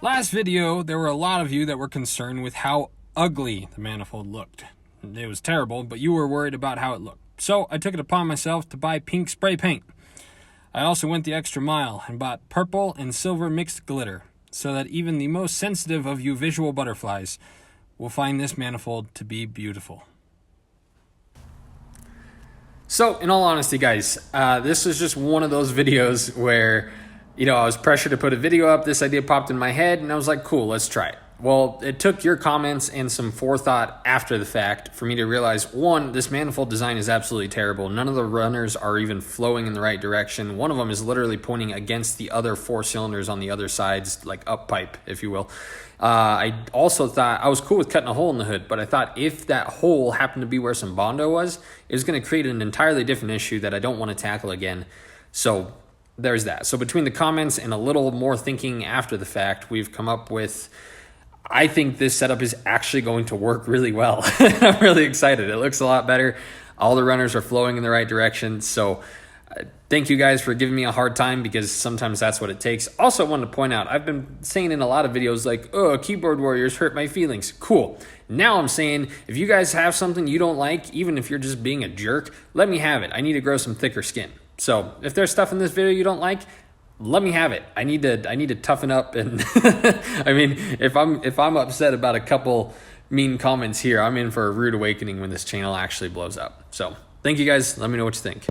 Last video, there were a lot of you that were concerned with how ugly the manifold looked. It was terrible, but you were worried about how it looked. So I took it upon myself to buy pink spray paint. I also went the extra mile and bought purple and silver mixed glitter, so that even the most sensitive of you visual butterflies will find this manifold to be beautiful. So, in all honesty, guys, this is just one of those videos where, I was pressured to put a video up. This idea popped in my head, and I was like, cool, let's try it. Well, it took your comments and some forethought after the fact for me to realize, one, this manifold design is absolutely terrible. None of the runners are even flowing in the right direction. One of them is literally pointing against the other four cylinders on the other sides, like up pipe, if you will. I also thought I was cool with cutting a hole in the hood, but I thought if that hole happened to be where some Bondo was, it was going to create an entirely different issue that I don't want to tackle again. So there's that. So between the comments and a little more thinking after the fact, we've come up with, I think this setup is actually going to work really well. I'm really excited. It looks a lot better. All the runners are flowing in the right direction. So thank you guys for giving me a hard time, because sometimes that's what it takes. Also, I wanted to point out, I've been saying in a lot of videos like, oh, keyboard warriors hurt my feelings. Cool. Now I'm saying, if you guys have something you don't like, even if you're just being a jerk, let me have it. I need to grow some thicker skin. So if there's stuff in this video you don't like, let me have it. I need to toughen up. And I mean, if I'm upset about a couple mean comments here, I'm in for a rude awakening when this channel actually blows up. So thank you guys. Let me know what you think.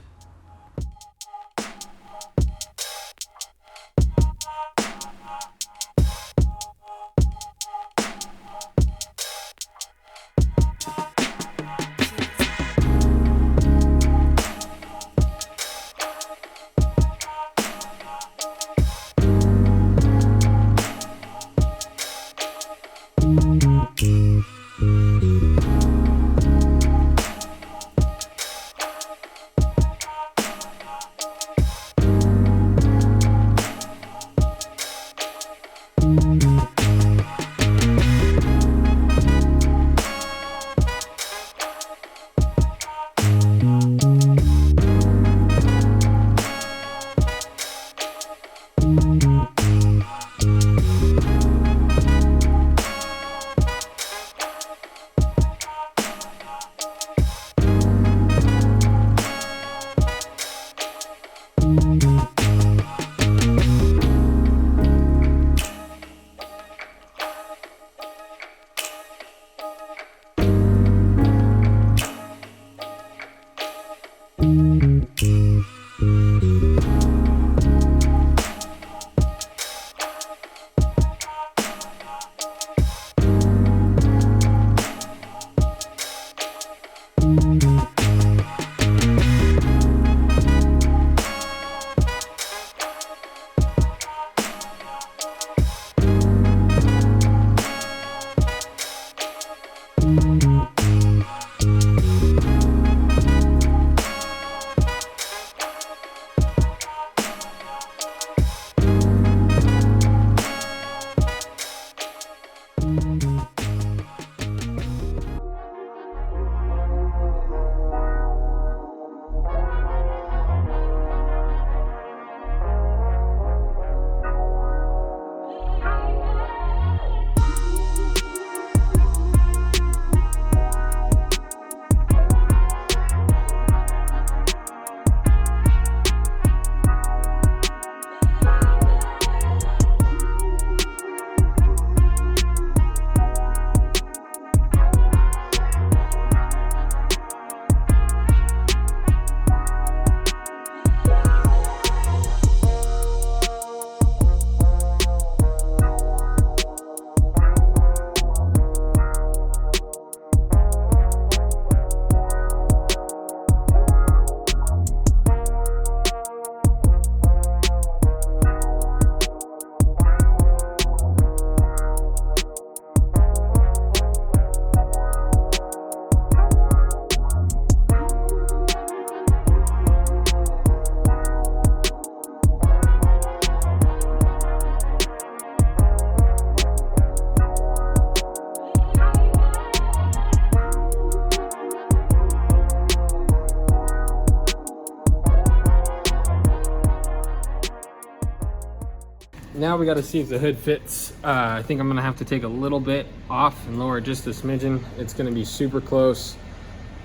now we got to see if the hood fits. I think I'm gonna have to take a little bit off and lower just a smidgen. It's gonna be super close.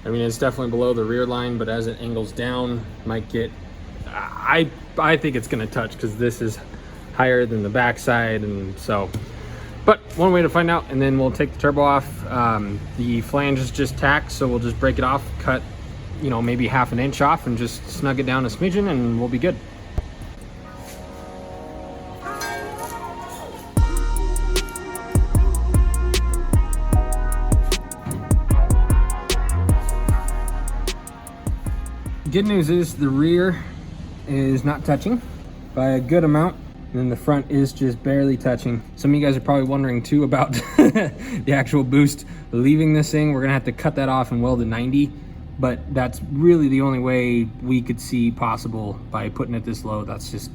I mean, it's definitely below the rear line, but as it angles down, might get, I think it's gonna touch because this is higher than the backside, and so, but one way to find out, and then we'll take the turbo off. The flange is just tacked, so we'll just break it off, cut, you know, maybe ½ an inch off and just snug it down a smidgen and we'll be good. Good news is the rear is not touching by a good amount, and then the front is just barely touching. Some of you guys are probably wondering too about the actual boost leaving this thing. We're gonna have to cut that off and weld a 90, but that's really the only way we could see possible by putting it this low. That's just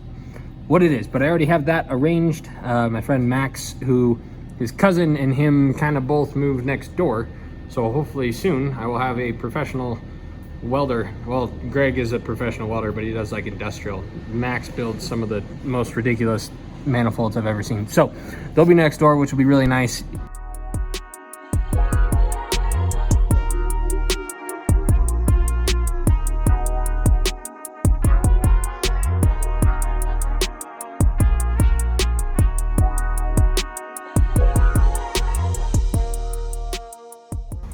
what it is. But I already have that arranged. My friend Max, who his cousin and him kind of both moved next door, so hopefully soon I will have a professional welder. Well, Greg is a professional welder, but he does like industrial. Max builds some of the most ridiculous manifolds I've ever seen. So they'll be next door, which will be really nice.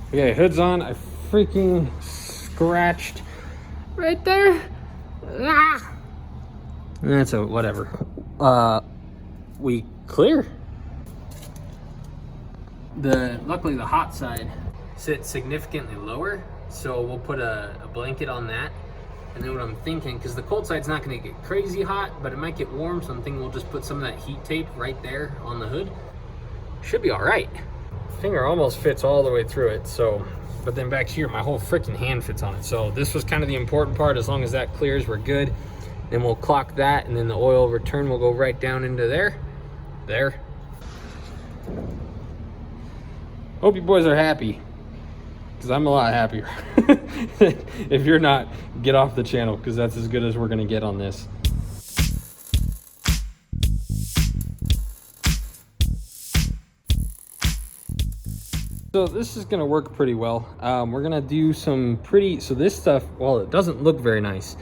Okay, hood's on. I freaking scratched right there. Ah! That's a whatever. We clear. Luckily the hot side sits significantly lower, so we'll put a blanket on that. And then what I'm thinking, because the cold side's not going to get crazy hot, but it might get warm, so I'm thinking we'll just put some of that heat tape right there on the hood. Should be all right. Finger almost fits all the way through it, so, but then back here my whole freaking hand fits on it. So this was kind of the important part. As long as that clears, we're good. Then we'll clock that, and then the oil return will go right down into there. Hope you boys are happy, because I'm a lot happier. If you're not, get off the channel, because that's as good as we're gonna get on this. So this is gonna work pretty well. We're gonna do some pretty, so this stuff, while it doesn't look very nice,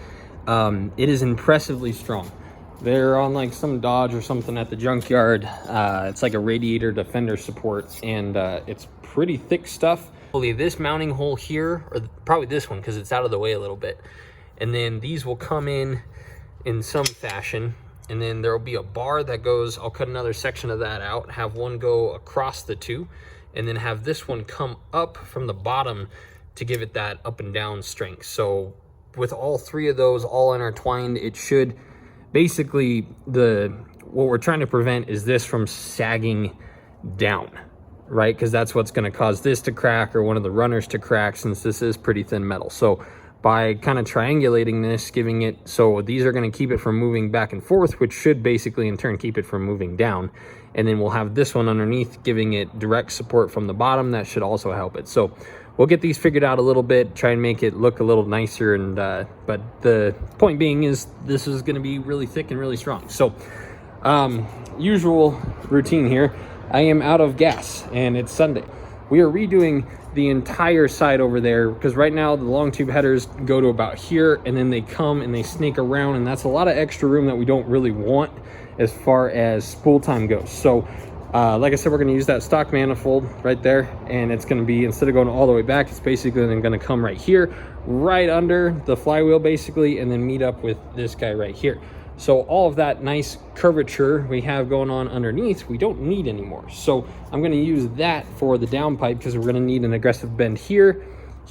it is impressively strong. They're on like some Dodge or something at the junkyard. It's like a radiator defender support, and it's pretty thick stuff. Hopefully this mounting hole here, or probably this one because it's out of the way a little bit, and then these will come in some fashion, and then there will be a bar that goes, I'll cut another section of that out, have one go across the two, and then have this one come up from the bottom to give it that up and down strength. So with all three of those all intertwined, it should basically, what we're trying to prevent is this from sagging down, right? Because that's what's going to cause this to crack, or one of the runners to crack, since this is pretty thin metal. So by kind of triangulating this, giving it, so these are going to keep it from moving back and forth, which should basically in turn keep it from moving down. And then we'll have this one underneath giving it direct support from the bottom. That should also help it. So we'll get these figured out a little bit, try and make it look a little nicer. And but the point being is this is going to be really thick and really strong. So usual routine here, I am out of gas and it's Sunday. We are redoing the entire side over there, because right now the long tube headers go to about here, and then they come and they snake around, and that's a lot of extra room that we don't really want as far as spool time goes. So like I said, we're going to use that stock manifold right there, and it's going to be, instead of going all the way back, it's basically then going to come right here, right under the flywheel basically, and then meet up with this guy right here. So all of that nice curvature we have going on underneath, we don't need anymore. So I'm going to use that for the downpipe, because we're going to need an aggressive bend here,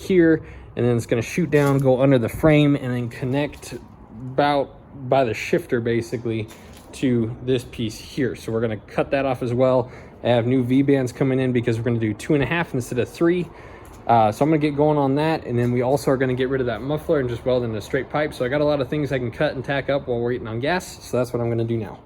and then it's going to shoot down, go under the frame, and then connect about by the shifter basically to this piece here. So we're going to cut that off as well. I have new V-bands coming in because we're going to do 2.5 instead of 3. So I'm going to get going on that, and then we also are going to get rid of that muffler and just weld in a straight pipe. So I got a lot of things I can cut and tack up while we're eating on gas. So that's what I'm going to do now.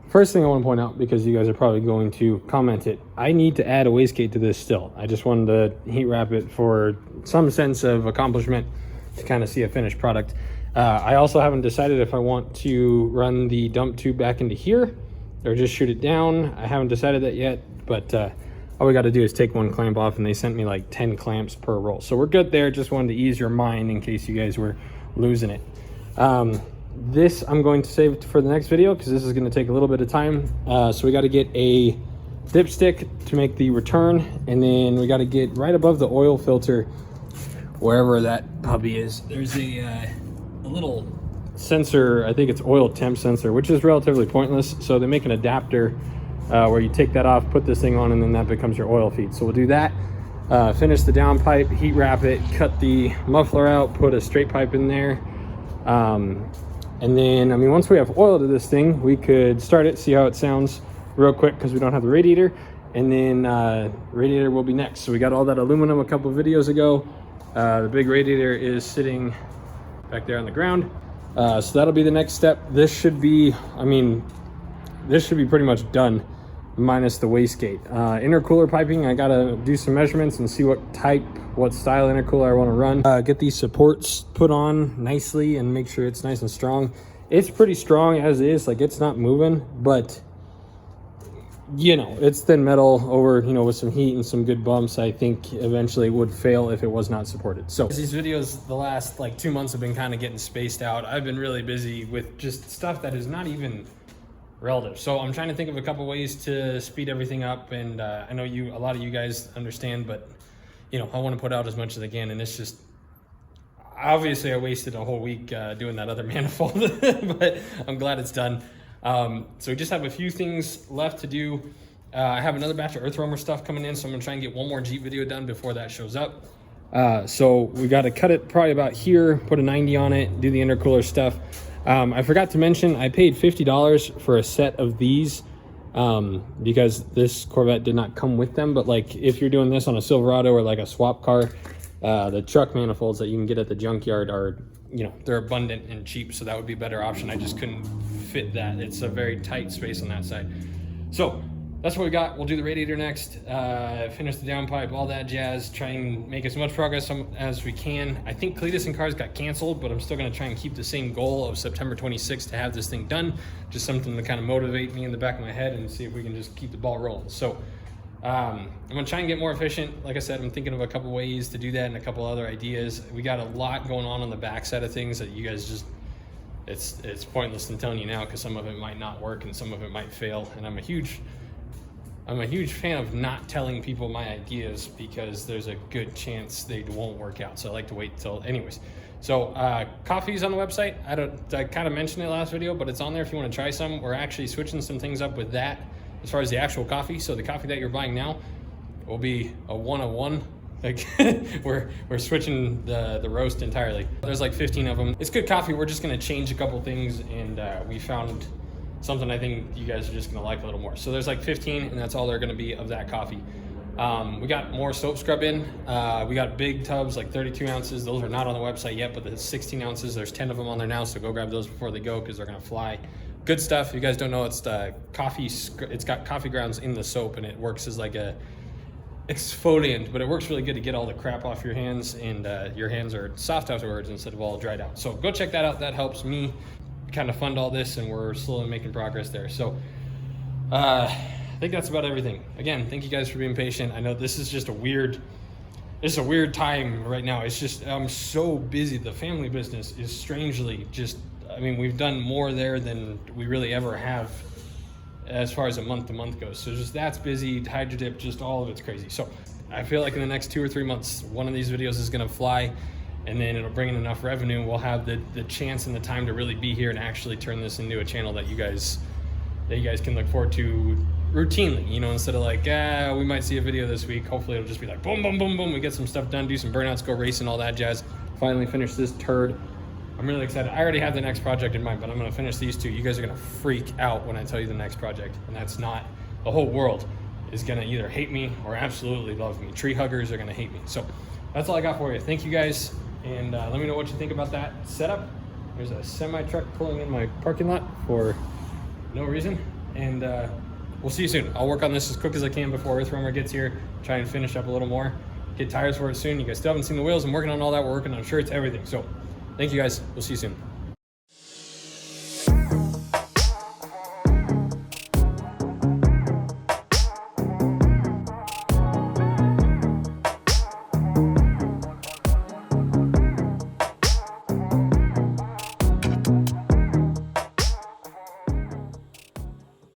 First thing I want to point out, because you guys are probably going to comment it, I need to add a wastegate to this still. I just wanted to heat wrap it for some sense of accomplishment to kind of see a finished product. I also haven't decided if I want to run the dump tube back into here or just shoot it down. I haven't decided that yet, but all we got to do is take one clamp off, and they sent me like 10 clamps per roll. So we're good there. Just wanted to ease your mind in case you guys were losing it. This I'm going to save for the next video because this is going to take a little bit of time. So we got to get a dipstick to make the return, and then we got to get right above the oil filter, wherever that puppy is. There's a little sensor, I think it's oil temp sensor, which is relatively pointless. So they make an adapter where you take that off, put this thing on, and then that becomes your oil feed. So we'll do that. Finish the downpipe, heat wrap it, cut the muffler out, put a straight pipe in there. And then, I mean, once we have oil to this thing, we could start it, see how it sounds real quick because we don't have the radiator. And then radiator will be next. So we got all that aluminum a couple of videos ago. The big radiator is sitting back there on the ground. So that'll be the next step. This should be, I mean, this should be pretty much done minus the wastegate. Intercooler piping, I gotta do some measurements and see what type, what style intercooler I want to run. Get these supports put on nicely and make sure it's nice and strong. It's pretty strong as is, like it's not moving, but you know, it's thin metal over, you know, with some heat and some good bumps. I think eventually it would fail if it was not supported. So these videos the last like 2 months have been kind of getting spaced out. I've been really busy with just stuff that is not even relative. So I'm trying to think of a couple ways to speed everything up, and I know a lot of you guys understand, but you know, I want to put out as much as I can, and it's just, obviously I wasted a whole week doing that other manifold, but I'm glad it's done. So we just have a few things left to do. I have another batch of earth roamer stuff coming in, so I'm gonna try and get one more Jeep video done before that shows up. So we got to cut it probably about here, put a 90 on it, do the intercooler stuff. I forgot to mention, I paid $50 for a set of these because this Corvette did not come with them. But like if you're doing this on a Silverado or like a swap car, the truck manifolds that you can get at the junkyard are, you know, they're abundant and cheap. So that would be a better option. I just couldn't fit that. It's a very tight space on that side. So that's what we got. We'll do the radiator next, finish the downpipe, all that jazz, try and make as much progress as we can. I think Cletus and Cars got canceled, but I'm still gonna try and keep the same goal of September 26th to have this thing done. Just something to kind of motivate me in the back of my head and see if we can just keep the ball rolling. So I'm gonna try and get more efficient. Like I said, I'm thinking of a couple ways to do that and a couple other ideas. We got a lot going on the back side of things that you guys just, it's pointless in telling you now because some of it might not work and some of it might fail. And I'm a huge fan of not telling people my ideas because there's a good chance they won't work out. So I like to wait till, anyways. So coffee's on the website. I kind of mentioned it last video, but it's on there if you want to try some. We're actually switching some things up with that as far as the actual coffee. So the coffee that you're buying now will be a 101. Like we're switching the roast entirely. There's like 15 of them. It's good coffee. We're just gonna change a couple things, and we found something I think you guys are just gonna like a little more. So there's like 15, and that's all they're gonna be of that coffee. We got more soap scrub in. We got big tubs, like 32 ounces. Those are not on the website yet, but the 16 ounces, there's 10 of them on there now, so go grab those before they go because they're gonna fly. Good stuff. If you guys don't know, it's the coffee. It's got coffee grounds in the soap, and it works as like a exfoliant, but it works really good to get all the crap off your hands, and your hands are soft afterwards instead of all dried out. So go check that out. That helps me kind of fund all this, and we're slowly making progress there. So I think that's about everything. Again, thank you guys for being patient. I know this is just a weird time right now. It's just, I'm so busy. The family business is strangely just, I mean, we've done more there than we really ever have as far as a month to month goes. So just that's busy, hydro dip, just all of it's crazy. So I feel like in the next 2 or 3 months, one of these videos is gonna fly, and then it'll bring in enough revenue. We'll have the chance and the time to really be here and actually turn this into a channel that you guys can look forward to routinely, you know, instead of like, we might see a video this week. Hopefully it'll just be like boom, boom, boom, boom. We get some stuff done, do some burnouts, go racing, all that jazz. Finally finish this turd. I'm really excited. I already have the next project in mind, but I'm gonna finish these two. You guys are gonna freak out when I tell you the next project. And that's not, the whole world is gonna either hate me or absolutely love me. Tree huggers are gonna hate me. So that's all I got for you. Thank you guys. And let me know what you think about that setup. There's a semi truck pulling in my parking lot for no reason. And we'll see you soon. I'll work on this as quick as I can before Earthwormer gets here. Try and finish up a little more. Get tires for it soon. You guys still haven't seen the wheels. I'm working on all that. We're working on shirts, everything. So thank you guys. We'll see you soon.